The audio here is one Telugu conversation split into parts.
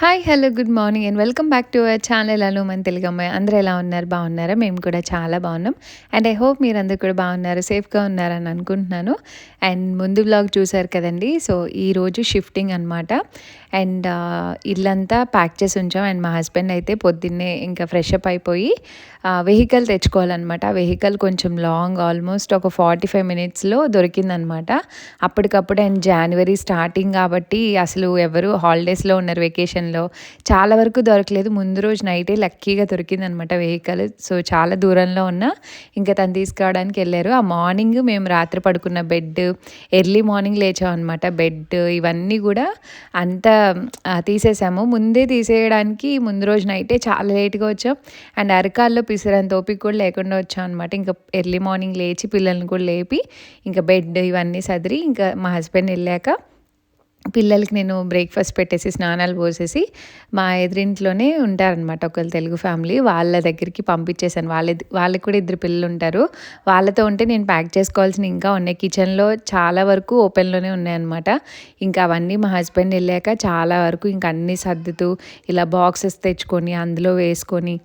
Hi! Hello! Good morning and welcome back to our channel అను మన తెలుగమ్మాయి. అందరూ ఎలా ఉన్నారు? బాగున్నారా? మేము కూడా చాలా బాగున్నాం. అండ్ ఐ హోప్ మీరందరూ కూడా బాగున్నారు, సేఫ్‌గా ఉన్నారని అనుకుంటున్నాను. అండ్ ముందు వ్లాగ్ చూసారు కదండీ! సో, ఈరోజు షిఫ్టింగ్ అనమాట. అండ్ ఇల్లంతా ప్యాక్ చేసి ఉంచాం. అండ్ మా హస్బెండ్ అయితే పొద్దున్నే ఇంకా ఫ్రెష్ అప్ అయిపోయి వెహికల్ తెచ్చుకోవాలనమాట. వెహికల్ కొంచెం లాంగ్, ఆల్మోస్ట్ ఒక 45 మినిట్స్‌లో దొరికిందనమాట. అప్పటికప్పుడు అండ్ జాన్వరి స్టార్టింగ్ కాబట్టి అసలు ఎవరు హాలిడేస్‌లో ఉన్నారు, వెకేషన్‌లో. చాలా వరకు దొరకలేదు. ముందు రోజు నైటే లక్కీగా దొరికిందనమాట వెహికల్. సో, చాలా దూరంలో ఉన్నా ఇంకా తను తీసుకురావడానికి ఎళ్లారు. ఆ మార్నింగ్ మేము రాత్రి పడుకున్న బెడ్, ఎర్లీ మార్నింగ్ లేచామనమాట. బెడ్ ఇవన్నీ గూడా అంతా తీసేసాము. ముందే తీసేయడానికి ముందు రోజు నైటే చాలా లేట్‌గా వచ్చాం. అండ్ అరకాల్లో పిసరంత ఓపిక కూడా లేకుండా వచ్చామనమాట. ఇంకా ఎర్లీ మార్నింగ్ లేచి పిల్లల్ని కూడా లేపి ఇంకా బెడ్ ఇవన్నీ సదిరి ఇంకా మా హస్బెండ్ ఎళ్ళాక పిల్లలకి నేను బ్రేక్‌ఫాస్ట్ పెట్టేసి, స్నానాలు పోసేసి, మా ఎదురింట్లోనే ఉంటారనమాట ఒకళ్ళు తెలుగు ఫ్యామిలీ. వాళ్ళ దగ్గరికి పంపించేసాను. వాళ్ళకి కూడా ఇద్దరు పిల్లలుంటారు. వాళ్ళతో ఉంటే నేను ప్యాక్ చేసుకోవాల్సినవి ఇంకా ఉన్నాయి. కిచెన్‌లో చాలా వరకు ఓపెన్‌లోనే ఉన్నాయన్నమాట. ఇంకా అవన్నీ మా హస్బెండ్ ఎళ్ళాక చాలా వరకు ఇంక అన్నీ సర్దుతూ, ఇలా బాక్సెస్ తెచ్చుకొని, అందులో వేసుకొని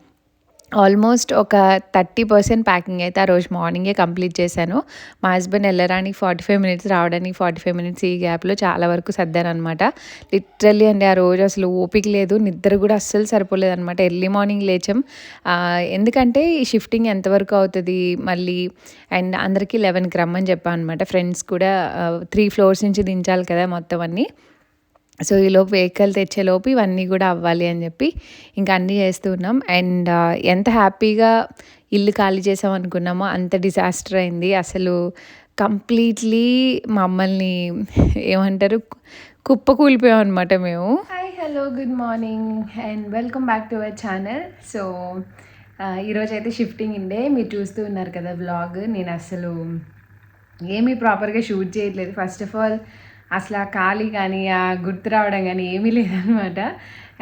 ఆల్మోస్ట్ ఒక 30% ప్యాకింగ్ అయితే ఆ రోజు మార్నింగే కంప్లీట్ చేశాను. మా హస్బెండ్ ఎళ్ళడానికి 45 మినిట్స్, రావడానికి 45 మినిట్స్, ఈ గ్యాప్‌లో చాలా వరకు సర్దాననమాట. లిటరల్లీ అండి ఆ రోజు అసలు ఓపిక లేదు. నిద్ర కూడా అస్సలు సరిపోలేదనమాట. Early morning లేచాం. ఎందుకంటే ఈ షిఫ్టింగ్ ఎంతవరకు అవుతది మళ్ళీ, అండ్ అందరికీ 11కి రమ్మని చెప్పా అనమాట. ఫ్రెండ్స్ కూడా 3 ఫ్లోర్స్ నుంచి దించాలి కదా మొత్తం అన్నీ. సో, ఈలోపు వెహికల్ తెచ్చేలోపు ఇవన్నీ గూడా అవ్వాలి అని జెప్పి ఇంక అన్నీ చేస్తూ ఉన్నాం. అండ్ ఎంత హ్యాపీగా ఇల్లు ఖాళీ చేసాం అనుకున్నామో అంత డిజాస్టర్ అయింది. అసలు కంప్లీట్‌లీ మమ్మల్ని ఏమంటారు, కుప్పకూలిపోయామనమాట మేము. Hi! Hello! Good morning and welcome back to our channel. So, ఈరోజైతే షిఫ్టింగ్ ఉండే మీరు చూస్తూ ఉన్నారు కదా వ్లాగ్. నేను అసలు ఏమీ ప్రాపర్‌గా షూట్ చేయట్లేదు. ఫస్ట్ ఆఫ్ ఆల్ అసలు ఆ ఖాళీ కానీ, ఆ గుర్తు రావడం కానీ ఏమీ లేదనమాట.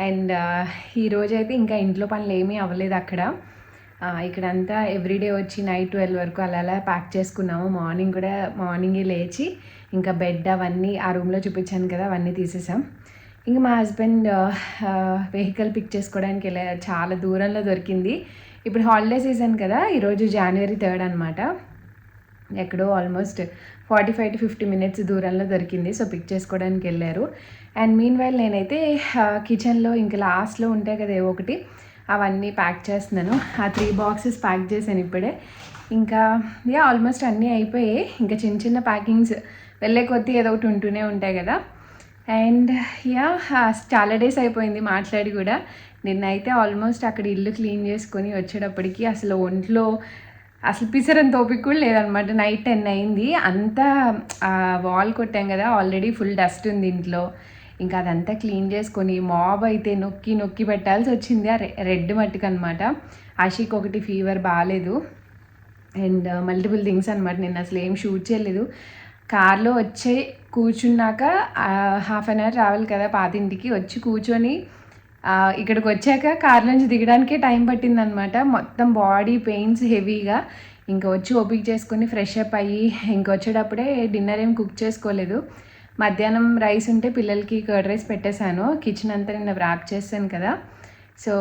అండ్ ఈరోజైతే ఇంకా ఇంట్లో పనులు ఏమీ అవ్వలేదు అక్కడ. ఇక్కడంతా ఎవ్రీడే వచ్చి నైట్ 12 వరకు అలా అలా ప్యాక్ చేసుకున్నాము. మార్నింగ్ కూడా మార్నింగే లేచి ఇంకా బెడ్ అవన్నీ ఆ రూమ్లో చూపించాను కదా, అవన్నీ తీసేసాం. ఇంక మా హస్బెండ్ వెహికల్ పిక్ చేసుకోవడానికి వెళ్ళారు. చాలా దూరంలో దొరికింది. ఇప్పుడు హాలిడే సీజన్ కదా, ఈరోజు జనవరి 3 అనమాట. ఎక్కడో ఆల్మోస్ట్ 45-50 మినిట్స్ దూరంలో దొరికింది. సో, పిక్ చేసుకోవడానికి వెళ్ళారు. అండ్ మీన్ వైల్ నేనైతే కిచెన్లో ఇంకా లాస్ట్లో ఉంటాయి కదా ఏవో ఒకటి, అవన్నీ ప్యాక్ చేస్తున్నాను. ఆ 3 బాక్సెస్ ప్యాక్ చేశాను ఇప్పుడే. ఇంకా ఆల్మోస్ట్ అన్నీ అయిపోయాయి. ఇంకా చిన్న చిన్న ప్యాకింగ్స్ వెళ్ళే కొద్దీ ఏదో ఒకటి ఉంటూనే ఉంటాయి కదా. అండ్ చాలా డేస్ అయిపోయింది మాట్లాడి కూడా. నిన్నైతే ఆల్మోస్ట్ అక్కడ ఇల్లు క్లీన్ చేసుకొని వచ్చేటప్పటికి అసలు ఒంట్లో అసలు పిసరంత ఓపిక కూడా లేదనమాట. నైట్ 10 అయింది. అంతా వాల్ కొట్టాం కదా, ఆల్రెడీ ఫుల్ డస్ట్ ఉంది ఇంట్లో. ఇంకా అదంతా క్లీన్ చేసుకొని మాబ్ అయితే నొక్కి నొక్కి పెట్టాల్సి వచ్చింది. ఆ రెడ్ మట్టికనమాట. ఆషిక్ ఒకటి ఫీవర్ బాగాలేదు. అండ్ మల్టిపుల్ థింగ్స్ అనమాట. నేను అసలు ఏం షూట్ చేయలేదు. కార్లో వచ్చి కూర్చున్నాక హాఫ్ అన్ అవర్ రావాలి కదా పాతింటికి, వచ్చి కూర్చొని ఇక్కడికి వచ్చాక కార్ నుంచి దిగడానికే టైం పట్టిందనమాట. మొత్తం బాడీ పెయిన్స్ హెవీగా. ఇంకా వచ్చి ఓపిక చేసుకొని ఫ్రెష్ అప్ అయ్యి ఇంక వచ్చేటప్పుడే డిన్నర్ ఏం కుక్ చేసుకోలేదు. మధ్యాహ్నం రైస్ ఉంటే పిల్లలకి కర్డ్ రైస్ పెట్టేశాను. కిచెన్ అంతా నిన్న వ్రాప్ చేశాను కదా. సో,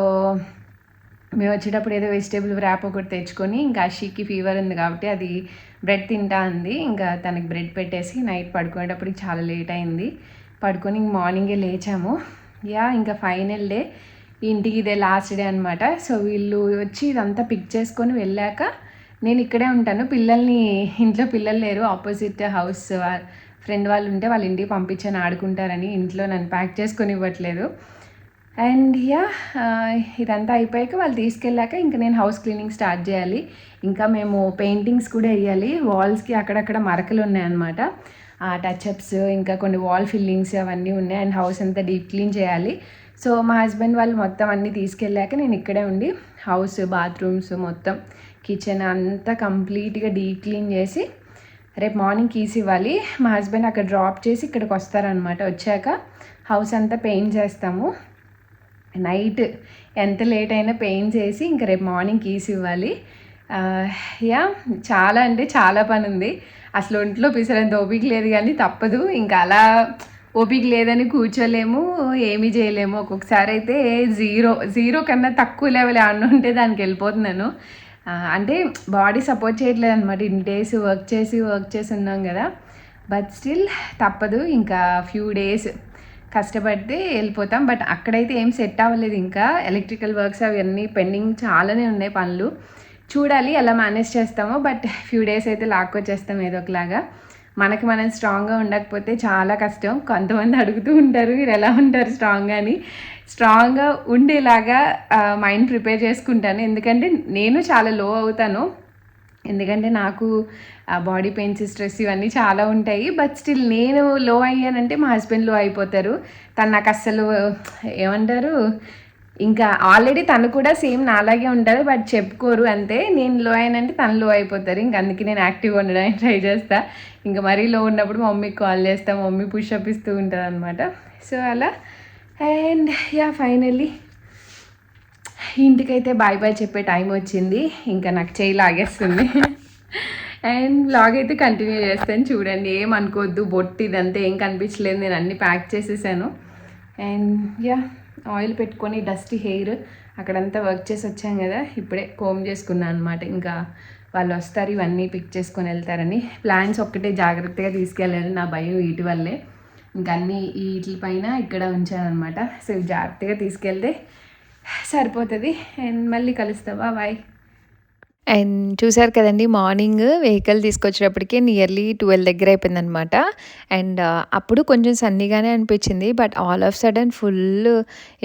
మేము వచ్చేటప్పుడు ఏదో వెజిటేబుల్ వ్రాప్ ఒకటి తెచ్చుకొని, ఇంకా అషికి ఫీవర్ ఉంది కాబట్టి అది బ్రెడ్ తింటా ఉంది. ఇంకా తనకి బ్రెడ్ పెట్టేసి నైట్ పడుకునేటప్పటికి చాలా లేట్ అయింది. పడుకొని మార్నింగే లేచాము. ఇంకా ఫైనల్ డే, ఇంటికి ఇదే లాస్ట్ డే అనమాట. సో, వీళ్ళు వచ్చి ఇదంతా పిక్ చేసుకొని వెళ్ళాక నేను ఇక్కడే ఉంటాను. పిల్లల్ని ఇంట్లో పిల్లలు లేరు, ఆపోజిట్ హౌస్ ఫ్రెండ్ వాళ్ళు ఉంటే వాళ్ళ ఇంటికి పంపించాను ఆడుకుంటారని. ఇంట్లో నన్ను ప్యాక్ చేసుకొని ఇవ్వట్లేదు. అండ్ ఇదంతా అయిపోయాక వాళ్ళు తీసుకెళ్ళాక ఇంకా నేను హౌస్ క్లీనింగ్ స్టార్ట్ చేయాలి. ఇంకా మేము పెయింటింగ్స్ కూడా వేయాలి. వాల్స్కి అక్కడక్కడ మరకలు ఉన్నాయన్నమాట. టచ్అప్స్, ఇంకా కొన్ని వాల్ ఫిల్లింగ్స్ అవన్నీ ఉన్నాయి. అండ్ హౌస్ అంతా డీప్ క్లీన్ చేయాలి. సో, మా హస్బెండ్ వాళ్ళు మొత్తం అన్నీ తీసుకెళ్ళాక నేను ఇక్కడే ఉండి హౌస్, బాత్రూమ్స్, మొత్తం కిచెన్ అంతా కంప్లీట్గా డీప్ క్లీన్ చేసి రేపు మార్నింగ్ కీస్ ఇవ్వాలి. మా హస్బెండ్ అక్కడ డ్రాప్ చేసి ఇక్కడికి వస్తారనమాట. వచ్చాక హౌస్ అంతా పెయింట్ చేస్తాము. నైట్ ఎంత లేట్ అయినా పెయింట్స్ వేసి ఇంకా రేపు మార్నింగ్ కీస్ ఇవ్వాలి. చాలా అంటే చాలా పని ఉంది. అసలు ఒంట్లో పిసరంత ఓపిక లేదు కానీ తప్పదు. ఇంకా అలా ఓపిక లేదని కూర్చోలేము, ఏమీ చేయలేము. ఒక్కొక్కసారి అయితే జీరో కన్నా తక్కువ లెవెల్ ఏమన్నా ఉంటే దానికి వెళ్ళిపోతున్నాను. అంటే బాడీ సపోర్ట్ చేయట్లేదు అనమాట. ఇన్ని డేస్ వర్క్ చేసి ఉన్నాం కదా. బట్ స్టిల్ తప్పదు, ఇంకా ఫ్యూ డేస్ కష్టపడితే వెళ్ళిపోతాం. బట్ అక్కడైతే ఏం సెట్ అవ్వలేదు. ఇంకా ఎలక్ట్రికల్ వర్క్స్ అవన్నీ పెండింగ్ చాలానే ఉన్నాయి పనులు. చూడాలి ఎలా మేనేజ్ చేస్తామో. బట్ ఫ్యూ డేస్ అయితే లాక్కొచ్చేస్తాం ఏదో ఒకలాగా. మనకి మనం స్ట్రాంగ్గా ఉండకపోతే చాలా కష్టం. కొంతమంది అడుగుతూ ఉంటారు మీరు ఎలా ఉంటారు స్ట్రాంగ్గా అని. స్ట్రాంగ్గా ఉండేలాగా మైండ్ ప్రిపేర్ చేసుకుంటాను. ఎందుకంటే నేను చాలా లో అవుతాను. ఎందుకంటే నాకు బాడీ పెయిన్స్, స్ట్రెస్ ఇవన్నీ చాలా ఉంటాయి. బట్ స్టిల్ నేను లో అయ్యానంటే మా హస్బెండ్ లో అయిపోతారు. తను నాకు అస్సలు ఏమంటారు, ఇంకా ఆల్రెడీ తను కూడా సేమ్ నాలాగే ఉంటారు. బట్ చెప్పుకోరు అంతే. నేను లో అయినంటే తను లో అయిపోతారు. ఇంక అందుకే నేను యాక్టివ్గా ఉండడానికి ట్రై చేస్తా. ఇంకా మరీ లో ఉన్నప్పుడు మమ్మీకి కాల్ చేస్తా, మమ్మీ పుషప్ ఇస్తూ ఉంటుంది అనమాట. సో అలా. అండ్ ఫైనల్లీ ఇంటికైతే బాయ్ బాయ్ చెప్పే టైం వచ్చింది. ఇంకా నాకు చేయి లాగేస్తుంది. అండ్ వ్లాగ్ అయితే కంటిన్యూ చేస్తాను చూడండి. ఏమనుకోవద్దు, బొట్టు ఇదంతా ఏం కనిపించలేదు. నేను అన్నీ ప్యాక్ చేసేసాను. అండ్ ఆయిల్ పెట్టుకొని డస్టీ హెయిర్ అక్కడంతా వర్క్ చేసి వచ్చాం కదా, ఇప్పుడే కోమ్ చేసుకున్నాను అనమాట. ఇంకా వాళ్ళు వస్తారు, ఇవన్నీ పిక్ చేసుకొని వెళ్తారని. ప్లాన్స్ ఒక్కటే జాగ్రత్తగా తీసుకెళ్ళాలి, నా భయం వీటి వల్లే. ఇంకా అన్నీ వీటి పైన ఇక్కడ ఉంచానమాట. సో జాగ్రత్తగా తీసుకెళ్తే సరిపోతుంది. అండ్ మళ్ళీ కలుస్తావా, బాయ్. అండ్ చూసారు కదండి, మార్నింగ్ వెహికల్ తీసుకొచ్చేటప్పటికే నియర్లీ 12 దగ్గర అయిపోయిందనమాట. అండ్ అప్పుడు కొంచెం సన్నీగానే అనిపించింది. But all of sudden full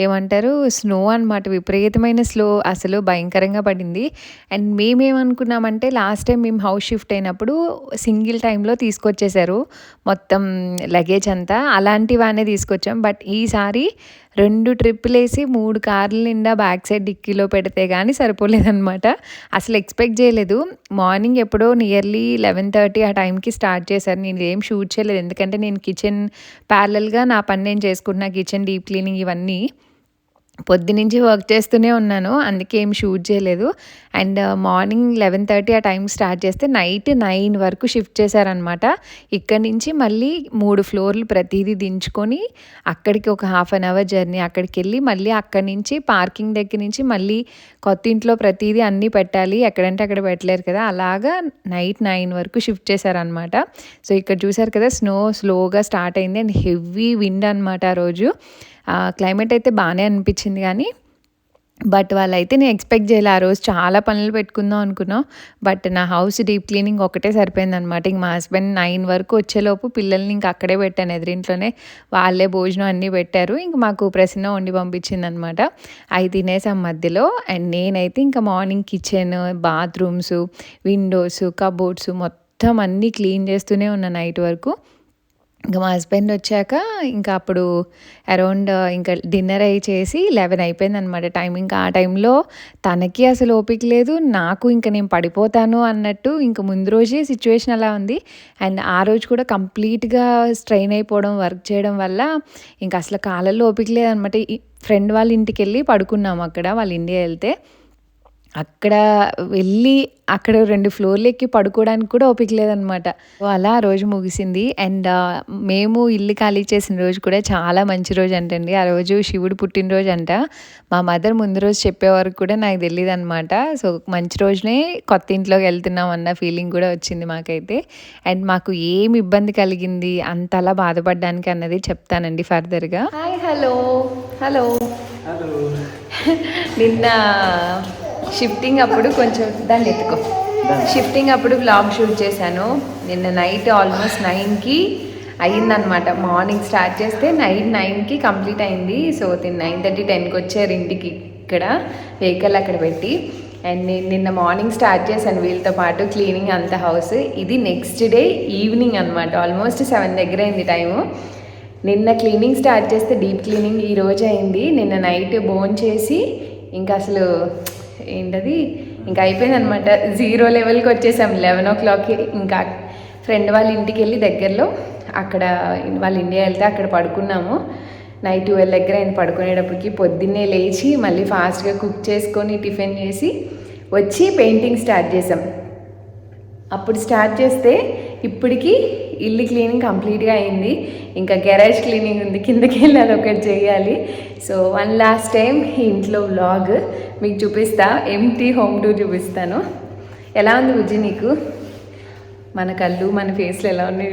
ఏమంటారు స్నో అనమాట. విపరీతమైన స్లో, అసలు భయంకరంగా పడింది. అండ్ మేమేమనుకున్నామంటే లాస్ట్ టైం మేము హౌస్ షిఫ్ట్ అయినప్పుడు సింగిల్ టైంలో తీసుకొచ్చేసారు మొత్తం లగేజ్ అంతా. అలాంటివానే తీసుకొచ్చాం. బట్ ఈసారి 2 ట్రిప్పులు వేసి 3 కార్ల నిండా బ్యాక్ సైడ్ డిక్కీలో పెడితే కానీ సరిపోలేదనమాట. అసలు ఎక్స్పెక్ట్ చేయలేదు. మార్నింగ్ ఎప్పుడో నియర్లీ 11:30 ఆ టైంకి స్టార్ట్ చేశారు. నేను ఏం షూట్ చేయలేదు, ఎందుకంటే నేను కిచెన్ ప్యారలల్గా నా పని నేను చేసుకుంటున్నా, కిచెన్ డీప్ క్లీనింగ్ ఇవన్నీ పొద్దునుంచి వర్క్ చేస్తూనే ఉన్నాను. అందుకే ఏం షూట్ చేయలేదు. అండ్ మార్నింగ్ 11:30 ఆ టైం స్టార్ట్ చేస్తే నైట్ 9 వరకు షిఫ్ట్ చేశారనమాట. ఇక్కడి నుంచి మళ్ళీ 3 ఫ్లోర్లు ప్రతిదీ దించుకొని అక్కడికి ఒక హాఫ్ అన్ అవర్ జర్నీ. అక్కడికి వెళ్ళి మళ్ళీ అక్కడి నుంచి పార్కింగ్ దగ్గర నుంచి మళ్ళీ కొత్త ఇంట్లో ప్రతిదీ అన్నీ పెట్టాలి, ఎక్కడంటే అక్కడ పెట్టలేరు కదా. అలాగా నైట్ 9 వరకు షిఫ్ట్ చేశారనమాట. సో ఇక్కడ చూసారు కదా, స్నో స్లోగా స్టార్ట్ అయింది. అండ్ హెవీ విండ్ అనమాట ఆ రోజు. క్లైమేట్ అయితే బాగానే అనిపించింది కానీ, బట్ వాళ్ళైతే నేను ఎక్స్పెక్ట్ చేయలే. ఆ రోజు చాలా పనులు పెట్టుకుందాం అనుకున్నాం. బట్ నా హౌస్ డీప్ క్లీనింగ్ ఒకటే సరిపోయిందనమాట. ఇంక మా హస్బెండ్ 9 వరకు వచ్చేలోపు పిల్లల్ని ఇంక అక్కడే పెట్టాను, ఎదురింట్లోనే. వాళ్ళే భోజనం అన్నీ పెట్టారు. ఇంక మాకు ప్రసన్న వండి పంపించిందనమాట. అవి తినేసాం మధ్యలో. అండ్ నేనైతే ఇంకా morning kitchen, bathrooms, Windows, cupboards మొత్తం అన్నీ క్లీన్ చేస్తూనే ఉన్నా నైట్ వరకు. ఇంకా మా హస్బెండ్ వచ్చాక ఇంకా అప్పుడు అరౌండ్ ఇంకా డిన్నర్ అయి చేసి 11 అయిపోయిందనమాట టైం. ఇంకా ఆ టైంలో తనకి అసలు ఓపిక లేదు, నాకు ఇంకా నేను పడిపోతాను అన్నట్టు ఇంకా ముందు రోజే సిచ్యువేషన్ అలా ఉంది. అండ్ ఆ రోజు కూడా కంప్లీట్గా స్ట్రెయిన్ అయిపోవడం వర్క్ చేయడం వల్ల ఇంకా అసలు కాళ్ళల్లో ఓపిక లేదనమాట. ఫ్రెండ్ వాళ్ళ ఇంటికి వెళ్ళి పడుకున్నాము అక్కడ, వాళ్ళు ఇండియా వెళ్తే. అక్కడ వెళ్ళి అక్కడ 2 ఫ్లోర్లు ఎక్కి పడుకోవడానికి కూడా ఓపిక లేదనమాట. అలా ఆ రోజు ముగిసింది. అండ్ మేము ఇల్లు ఖాళీ చేసిన రోజు కూడా చాలా మంచి రోజు అంటండి. ఆ రోజు శివుడు పుట్టినరోజు అంట. మా మదర్ ముందు రోజు చెప్పేవరకు కూడా నాకు తెలియదు అనమాట. సో మంచి రోజునే కొత్త ఇంట్లోకి వెళ్తున్నాం అన్న ఫీలింగ్ కూడా వచ్చింది మాకైతే. అండ్ మాకు ఏమి ఇబ్బంది కలిగింది, అంతలా బాధపడడానికి అన్నది చెప్తానండి ఫర్దర్గా. Hi, hello hello hello. నిన్న షిఫ్టింగ్ అప్పుడు కొంచెం దాన్ని ఎత్తుకో. షిఫ్టింగ్ అప్పుడు వ్లాగ్ షూట్ చేశాను. నిన్న నైట్ ఆల్మోస్ట్ 9కి అయ్యిందనమాట. మార్నింగ్ స్టార్ట్ చేస్తే నైట్ 9కి కంప్లీట్ అయింది. సో 9:30, 10కి వచ్చారు ఇంటికి. ఇక్కడ వెహికల్ అక్కడ పెట్టి. అండ్ నేను నిన్న మార్నింగ్ స్టార్ట్ చేశాను వీళ్ళతో పాటు క్లీనింగ్ అంత హౌస్. ఇది నెక్స్ట్ డే ఈవినింగ్ అనమాట. ఆల్మోస్ట్ 7 దగ్గర అయింది టైము. నిన్న క్లీనింగ్ స్టార్ట్ చేస్తే డీప్ క్లీనింగ్ ఈరోజు అయింది. నిన్న నైట్ బోన్ చేసి ఇంకా అసలు ఏంటది ఇంకా అయిపోయిందనమాట. 0 లెవెల్కి వచ్చేసాం 11 o'clockకి. ఇంకా ఫ్రెండ్ వాళ్ళ ఇంటికి వెళ్ళి దగ్గరలో అక్కడ వాళ్ళ ఇండియా వెళ్తే అక్కడ పడుకున్నాము. నైట్ 12 దగ్గర అయింది పడుకునేటప్పటికి. పొద్దున్నే లేచి మళ్ళీ ఫాస్ట్గా కుక్ చేసుకొని టిఫిన్ చేసి వచ్చి పెయింటింగ్ స్టార్ట్ చేసాం. అప్పుడు స్టార్ట్ చేస్తే ఇప్పటికి ఇల్లు క్లీనింగ్ కంప్లీట్గా అయింది. ఇంకా గ్యారేజ్ క్లీనింగ్ ఉంది, కిందకి వెళ్ళి అది ఒకటి చేయాలి. సో వన్ లాస్ట్ టైం ఈ ఇంట్లో వ్లాగ్ మీకు చూపిస్తా, ఎంటీ హోమ్ టూర్ చూపిస్తాను. ఎలా ఉంది బుజ్జి నీకు? మన కళ్ళు మన ఫేస్లు ఎలా ఉన్నాయి?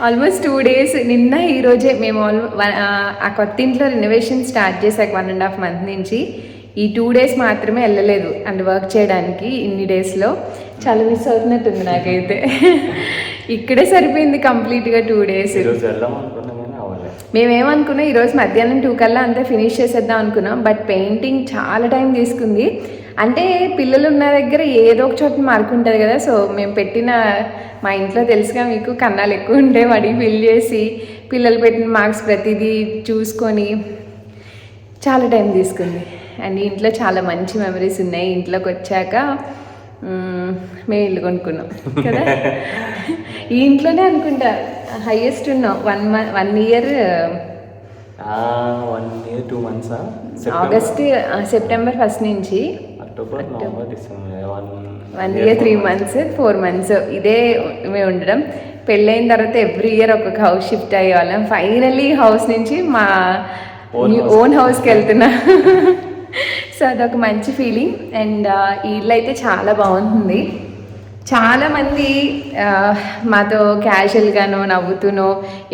ఆల్మోస్ట్ 2 days, నిన్న ఈరోజే మేము ఆ కొత్త ఇంట్లో రెనోవేషన్ స్టార్ట్ చేశాక 1.5 month నుంచి ఈ 2 days మాత్రమే వెళ్ళలేదు అండ్ వర్క్ చేయడానికి. ఇన్ని డేస్లో చాలా మిస్ అవుతున్నట్టుంది నాకైతే. ఇక్కడే సరిపోయింది కంప్లీట్గా 2 days. మేమేమనుకున్నాం ఈరోజు మధ్యాహ్నం 2 కల్లా అంతా ఫినిష్ చేసేద్దాం అనుకున్నాం. బట్ పెయింటింగ్ చాలా టైం తీసుకుంది. అంటే పిల్లలు ఉన్న దగ్గర ఏదో ఒక చోట మార్క్ ఉంటుంది కదా. సో మేము పెట్టిన, మా ఇంట్లో తెలుసుగా మీకు, కన్నాలు ఎక్కువ ఉంటే వాడికి ఫిల్ చేసి పిల్లలు పెట్టిన మార్క్స్ ప్రతిదీ చూసుకొని చాలా టైం తీసుకుంది. అండ్ ఇంట్లో చాలా మంచి మెమరీస్ ఉన్నాయి. ఇంట్లోకి వచ్చాక మేము ఇల్లు కొనుక్కున్నాం కదా. ఈ ఇంట్లోనే అనుకుంటా హైయెస్ట్ ఉన్నాం. 1 year 2 months సెప్టెంబర్ 1st నుంచి October November December 1 year 3 months 4 months ఇదే మేము ఉండడం. పెళ్ళైన తర్వాత ఎవ్రీ ఇయర్ ఒక్కొక్క హౌస్ షిఫ్ట్ అయ్యేవాళ్ళం. ఫైనల్లీ హౌస్ నుంచి మా ఓన్ హౌస్కి వెళ్తున్నా. సో అదొక మంచి ఫీలింగ్. అండ్ ఈ ఇల్లు అయితే చాలా బాగుంటుంది. చాలామంది మాతో క్యాజువల్గానో నవ్వుతూనో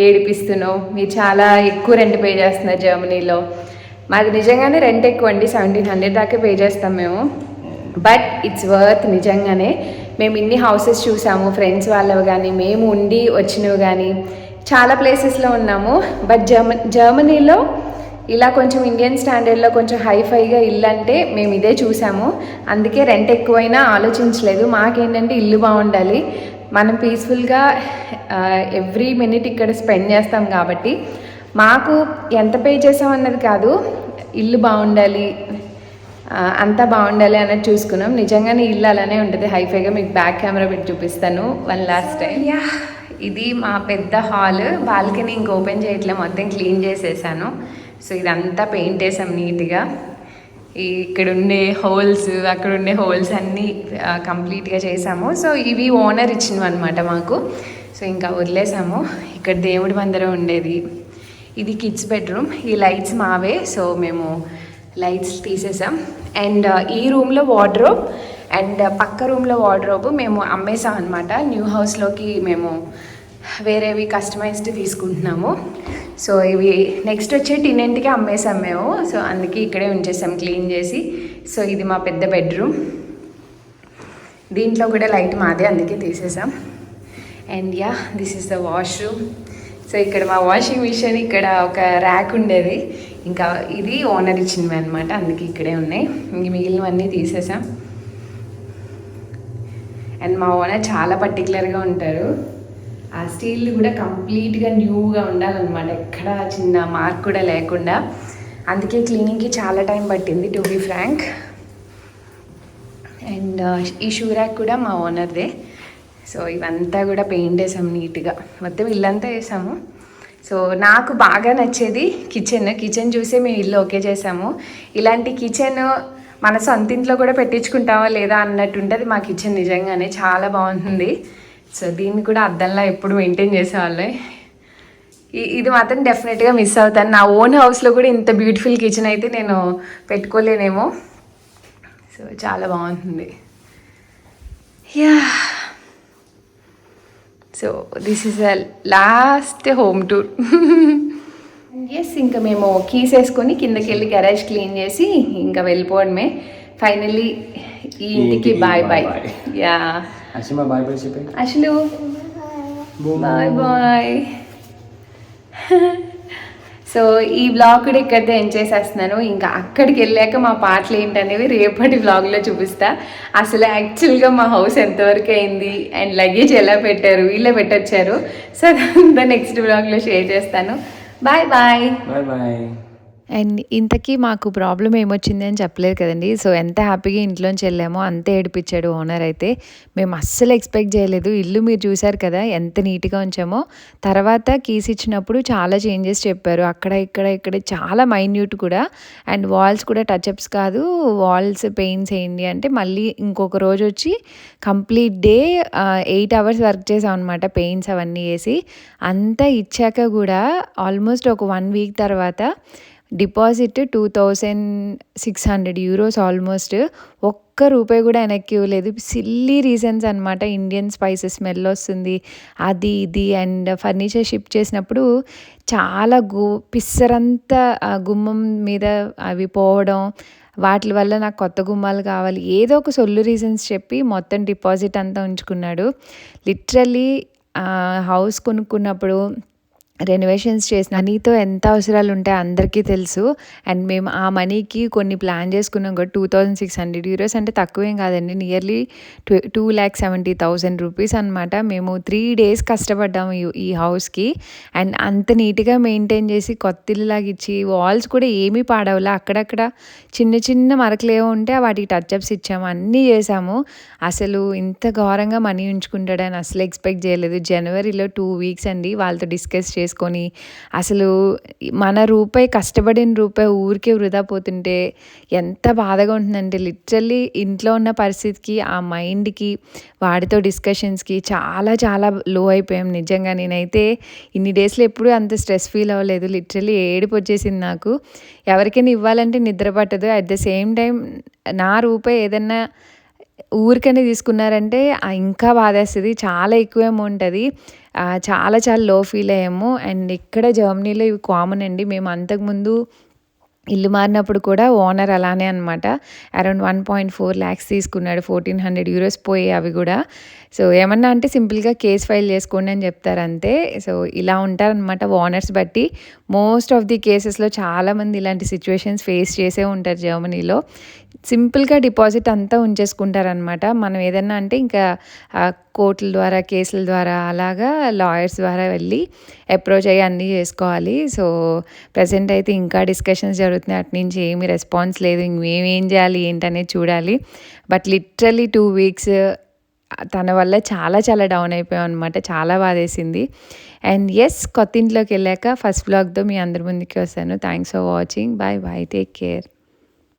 ఏడిపిస్తూనో మీరు చాలా ఎక్కువ రెంట్ పే చేస్తున్నారు జర్మనీలో. మాది నిజంగానే రెంట్ ఎక్కువ అండి, 1700 దాకా పే చేస్తాం మేము. బట్ ఇట్స్ వర్త్ నిజంగానే. మేము ఇన్ని హౌసెస్ చూసాము, ఫ్రెండ్స్ వాళ్ళవి కానీ మేము ఉండి వచ్చినవి కానీ చాలా ప్లేసెస్లో ఉన్నాము. బట్ జర్మనీలో ఇలా కొంచెం ఇండియన్ స్టాండర్డ్లో కొంచెం హైఫైగా ఇల్లు అంటే మేము ఇదే చూసాము. అందుకే రెంట్ ఎక్కువైనా ఆలోచించలేదు. మాకేంటంటే ఇల్లు బాగుండాలి, మనం పీస్ఫుల్గా ఎవ్రీ మినిట్ ఇక్కడ స్పెండ్ చేస్తాం కాబట్టి మాకు ఎంత పే చేసాం అన్నది కాదు, ఇల్లు బాగుండాలి, అంతా బాగుండాలి అన్నది చూసుకున్నాం. నిజంగానే ఇల్లు అలానే ఉంటుంది హైఫైగా. మీకు బ్యాక్ కెమెరా పెట్టి చూపిస్తాను వన్ లాస్ట్ టైం. ఇది మా పెద్ద హాల్. బాల్కనీ ఇంక ఓపెన్ చేయట్లే, మొత్తం క్లీన్ చేసేసాను. సో ఇదంతా పెయింట్ వేసాం నీట్గా. ఇక్కడ ఉండే హోల్స్, అక్కడ ఉండే హోల్స్ అన్నీ కంప్లీట్గా చేసాము. సో ఇవి ఓనర్ ఇచ్చినవి అనమాట మాకు. సో ఇంకా వదిలేసాము. ఇక్కడ దేవుడి మందిరం ఉండేది. ఇది కిడ్స్ బెడ్రూమ్. ఈ లైట్స్ మావే, సో మేము లైట్స్ తీసేసాం. అండ్ ఈ రూమ్లో వార్డ్రోబ్ అండ్ పక్క రూమ్లో వార్డ్రోబ్ మేము అమ్మేసాం అనమాట. న్యూ హౌస్లోకి మేము వేరేవి కస్టమైజ్డ్ తీసుకుంటున్నాము. సో ఇవి నెక్స్ట్ వచ్చే టినెంట్కి అమ్మేసాం మేము. సో అందుకే ఇక్కడే ఉంచేసాం క్లీన్ చేసి. సో ఇది మా పెద్ద బెడ్రూమ్. దీంట్లో కూడా లైట్ మాదే, అందుకే తీసేసాం. And this is the washroom. So ఇక్కడ మా వాషింగ్ మిషన్, ఇక్కడ ఒక ర్యాక్ ఉండేది, ఇంకా ఇది ఓనర్ ఇచ్చినవి అనమాట, అందుకే ఇక్కడే ఉన్నాయి. ఇంక మిగిలినవన్నీ తీసేసాం. అండ్ మా ఓనర్ చాలా పర్టికులర్గా ఉంటారు. ఆ స్టీల్ కూడా కంప్లీట్గా న్యూగా ఉండాలన్నమాట, ఎక్కడ చిన్న మార్క్ కూడా లేకుండా. అందుకే క్లీనింగ్కి చాలా టైం పట్టింది టు బీ ఫ్రాంక్. అండ్ ఈ షూ ర్యాక్ కూడా మా ఓనర్దే. సో ఇవంతా కూడా పెయింట్ వేసాము నీట్గా, మొత్తం ఇల్లంతా వేసాము. సో నాకు బాగా నచ్చేది కిచెన్ చూసే మేము ఇల్లు ఓకే చేసాము. ఇలాంటి కిచెన్ మన సొంత ఇంట్లో కూడా పెట్టించుకుంటామా లేదా అన్నట్టు ఉంటుంది మా కిచెన్. నిజంగానే చాలా బాగుంటుంది. సో దీన్ని కూడా అద్దంలా ఎప్పుడు మెయింటైన్ చేసేవాళ్ళే. ఇది మాత్రం డెఫినెట్గా మిస్ అవుతాను. నా ఓన్ హౌస్లో కూడా ఇంత బ్యూటిఫుల్ కిచెన్ అయితే నేను పెట్టుకోలేనేమో. సో చాలా బాగుంటుంది. So this is the last home tour. Yes, ఇంకా మేము కీస్ వేసుకొని కిందకి వెళ్ళి గ్యారేజ్ క్లీన్ చేసి ఇంకా వెళ్ళిపోవడమే. ఫైనల్లీ ఈ ఇంటికి బాయ్ బాయ్. అసలు బాయ్ బాయ్. సో ఈ బ్లాగ్ కూడా ఇక్కడితో ఎండ్ చేసేస్తున్నాను. ఇంకా అక్కడికి వెళ్ళాక మా పాటలు ఏంటనేవి రేపటి బ్లాగ్లో చూపిస్తా. అసలు యాక్చువల్గా మా హౌస్ ఎంతవరకు అయింది అండ్ లగేజ్ ఎలా పెట్టారు, వీళ్ళే పెట్టొచ్చారు. సో అదంతా నెక్స్ట్ బ్లాగ్లో షేర్ చేస్తాను. Bye bye. అండ్ ఇంతకీ మాకు ప్రాబ్లమ్ ఏమొచ్చింది అని చెప్పలేదు కదండీ. సో, ఎంత హ్యాపీగా ఇంట్లోంచి వెళ్ళామో అంతే ఏడిపించాడు ఓనర్ అయితే. మేము అస్సలు ఎక్స్‌పెక్ట్ చేయలేదు. ఇల్లు మీరు చూసారు కదా! ఎంత నీట్‌గా ఉంచామో. తర్వాత కీస్ ఇచ్చినప్పుడు చాలా చేంజెస్ చెప్పారు. అక్కడ, ఇక్కడ చాలా మైన్యూట్ కూడా. అండ్ వాల్స్ కూడా టచప్స్ కాదు. వాల్స్ పెయింట్స్ ఎయండి అంటే మళ్ళీ ఇంకొక రోజొచ్చి కంప్లీట్ డే 8 అవర్స్ వర్క్ చేసామనమాట పెయింట్స్ అవన్నీ ఏసి. అంతా ఇచ్చాక గూడా ఆల్మోస్ట్ ఒక 1 వీక్ తర్వాత డిపాజిట్ 2600 యూరోస్ ఆల్మోస్ట్. ఒక్క రూపాయి కూడా వెనక్కి ఇవ్వలేదు. సిల్లీ రీజన్స్ అనమాట. ఇండియన్ స్పైసెస్ స్మెల్ వస్తుంది. అది ఇది అండ్ ఫర్నిచర్ షిఫ్ట్ చేసినప్పుడు చాలా పిస్సరంతా గుమ్మం మీద అవి పోవడం. వాటి వల్ల నాకు కొత్త గుమ్మాలు కావాలి. ఏదో ఒక సొల్లు రీజన్స్ చెప్పి మొత్తం డిపాజిట్ అంతా ఉంచుకున్నాడు. లిటరల్లీ హౌస్ కొనుక్కున్నప్పుడు రెనోవేషన్స్ చేసిన మనీతో ఎంత అవసరాలు ఉంటాయో అందరికీ తెలుసు. అండ్ మేము ఆ మనీకి కొన్ని ప్లాన్ చేసుకున్నాం కూడా. 2600 యూరోస్ అంటే తక్కువేం కాదండి. నియర్లీ 2,70,000 రూపీస్ అనమాట. మేము 3 డేస్ కష్టపడ్డాము ఈ హౌస్కి. అండ్ అంత నీట్గా మెయింటైన్ చేసి కొత్త ఇల్లులాగా ఇచ్చి వాల్స్ కూడా ఏమీ పాడవలా. అక్కడక్కడ చిన్న చిన్న మరకలేవో ఉంటే వాటికి టచ్అప్స్ ఇచ్చాము. అన్నీ చేసాము. అసలు ఇంత ఘోరంగా మనీ ఉంచుకుంటాడని అసలు ఎక్స్పెక్ట్ చేయలేదు. జనవరిలో 2 వీక్స్ అండి వాళ్ళతో డిస్కస్ చేసుకొని అసలు మన రూపాయి కష్టపడిన రూపాయి ఊరికే వృధా పోతుంటే ఎంత బాధగా ఉంటుందంటే లిటరల్లీ ఇంట్లో ఉన్న పరిస్థితికి ఆ మైండ్కి వాడితో డిస్కషన్స్కి చాలా చాలా లో అయిపోయాం. నిజంగా నేనైతే ఇన్ని డేస్లో ఎప్పుడూ అంత స్ట్రెస్ ఫీల్ అవ్వలేదు. లిటరల్లీ ఏడుపు వచ్చేసింది నాకు. ఎవరికైనా ఇవ్వాలంటే నిద్ర పట్టదు. అట్ ద సేమ్ టైం నా రూపాయి ఏదన్నా ఊరికనే తీసుకున్నారంటే ఇంకా బాధేస్తది. చాలా ఎక్కువ అమౌంట్ అది. చాలా చాలా లో ఫీల్ అయ్యాము. అండ్ ఇక్కడ జర్మనీలో ఇవి కామన్ అండి. మేము అంతకుముందు ఇల్లు మారినప్పుడు కూడా ఓనర్ అలానే అనమాట. అరౌండ్ 1.4 లాక్స్ తీసుకున్నాడు. 1400 యూరోస్ పోయాయి అవి కూడా. సో ఏమన్నా అంటే సింపుల్గా కేస్ ఫైల్ చేసుకోండి అని చెప్తారు అంతే. సో ఇలా ఉంటారనమాట ఓనర్స్ బట్టి. మోస్ట్ ఆఫ్ ది కేసెస్లో చాలామంది ఇలాంటి సిచ్యువేషన్స్ ఫేస్ చేసే ఉంటారు జర్మనీలో. సింపుల్గా డిపాజిట్ అంతా ఉంచేసుకుంటారనమాట. మనం ఏదన్నా అంటే ఇంకా కోర్టుల ద్వారా కేసుల ద్వారా అలాగా లాయర్స్ ద్వారా వెళ్ళి అప్రోచ్ అయ్యి అన్నీ చేసుకోవాలి. సో ప్రెజెంట్ అయితే ఇంకా డిస్కషన్స్ జరుగుతున్నాయి. అటు నుంచి ఏమీ రెస్పాన్స్ లేదు. ఇంకేం చేయాలి ఏంటనేది చూడాలి. బట్ లిటరల్లీ 2 వీక్స్ తన వల్ల చాలా చాలా డౌన్ అయిపోయాం అనమాట. చాలా బాధేసింది. అండ్ యెస్, కొత్త ఇంట్లోకి వెళ్ళాక ఫస్ట్ వ్లాగ్తో మీ అందరి ముందుకి వస్తాను. Thanks for watching. Bye bye. Take care.